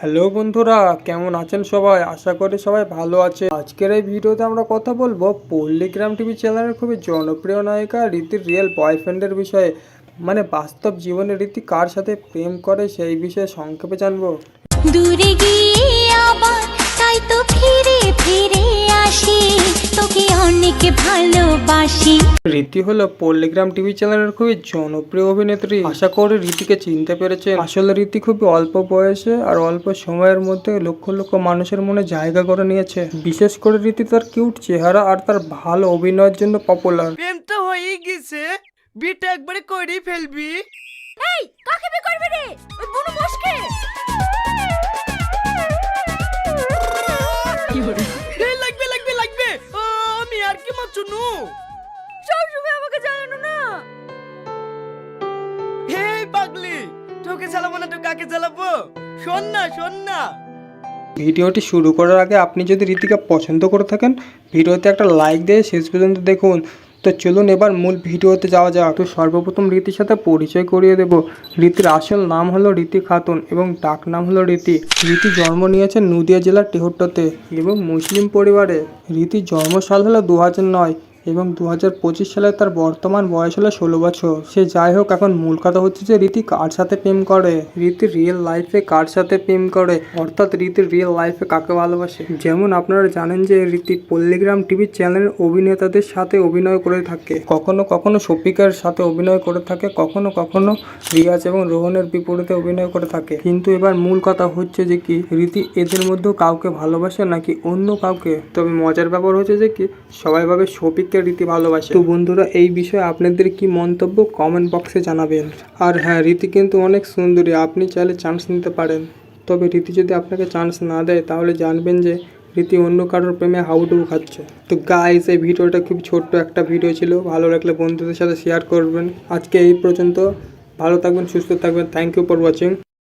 Hello বন্ধুরা, কেমন আছেন সবাই? আশা করি সবাই ভালো আছে। আজকের এই ভিডিওতে আমরা কথা বলবো পল্লীগ্রাম টিভি চ্যানেলের খুবই জনপ্রিয় নায়িকা রীতির রিয়েল বয়ফ্রেন্ডের বিষয়ে। মানে বাস্তব জীবনে রীতি কার সাথে প্রেম করে সেই বিষয়ে সংক্ষেপে জানবো। দূরে গিয়ে আবার তাই তো ফিরে ফিরে আসি, তোকে অনেক ভালোবাসি। রীতি হলো পল্লীগ্রাম টিভি চ্যানেলের খুবই জনপ্রিয় অভিনেত্রী। আশা করি রীতিকে চিনতে পেরেছে। আসলে রীতি খুবই অল্প বয়সে আর অল্প সময়ের মধ্যে লক্ষ লক্ষ মানুষের মনে জায়গা করে নিয়েছে। বিশেষ করে রীতি তার কিউট চেহারা আর তার ভালো অভিনয়ের জন্য পপুলার। প্রেম তো হয়েই গেছে, বিটা একবারে করেই ফেলবি। এই কাকে বিয়ে করবে রে? ওই বুনু বসকে। এই লাগবে লাগবে লাগবে, আমি আর কি মাচুনু। সব সময় আমাকে জ্বালানো না। হে পাগলি, তোকে জ্বালাবো না তো কাকে জ্বালাবো? শোন না শোন না। ভিডিওটি শুরু করার আগে আপনি যদি রীতিকে পছন্দ করে থাকেন, ভিডিওতে একটা লাইক দিয়ে শেষ পর্যন্ত দেখুন। তো চলুন এবার মূল ভিডিওতে যাওয়া যাক। তো সর্বপ্রথম রীতির সাথে পরিচয় করিয়ে দেব। রীতির আসল নাম হলো রীতি খাতুন এবং ডাক নাম হলো রীতি। রীতি জন্ম নিয়েছেন নদিয়া জেলার টেহট্টতে এবং মুসলিম পরিবারে। রীতির জন্মসাল হলো 2009 এবং 2025 সালে তার বর্তমান বয়স হলো 16 বছর। সে যাই হোক, এখন মূল কথা হচ্ছে যে রীতি কার সাথে প্রেম করে, রীতির রিয়েল লাইফে কার সাথে প্রেম করে, অর্থাৎ রীতির রিয়েল লাইফে কাকে ভালোবাসে। যেমন আপনারা জানেন যে রীতি পল্লীগ্রাম টিভি চ্যানেলের অভিনেতাদের সাথে অভিনয় করে থাকে। কখনো কখনো শফিকের সাথে অভিনয় করে থাকে, কখনো কখনো রিয়াজ এবং রোহনের বিপরীতে অভিনয় করে থাকে। কিন্তু এবার মূল কথা হচ্ছে যে কি রীতি এদের মধ্যেও কাউকে ভালোবাসে নাকি অন্য কাউকে। তবে মজার ব্যাপার হচ্ছে যে কি সবাই ভাবে শফিক রীতি ভালোবাসে। তো বন্ধুরা, এই বিষয়ে আপনাদের কি মন্তব্য কমেন্ট বক্সে জানাবেন। আর হ্যাঁ, রীতি কিন্তু অনেক সুন্দরী, আপনি চাইলে চান্স নিতে পারেন। তবে রীতি যদি আপনাকে চান্স না দেয় তাহলে জানবেন যে রীতি অন্য কারোর প্রেমে হাউডুবু খাচ্ছে। তো গাইস, এই ভিডিওটা খুব ছোট্ট একটা ভিডিও ছিল, ভালো লাগলে বন্ধুদের সাথে শেয়ার করবেন। আজকে এই পর্যন্ত, ভালো থাকবেন, সুস্থ থাকবেন। Thank you for watching.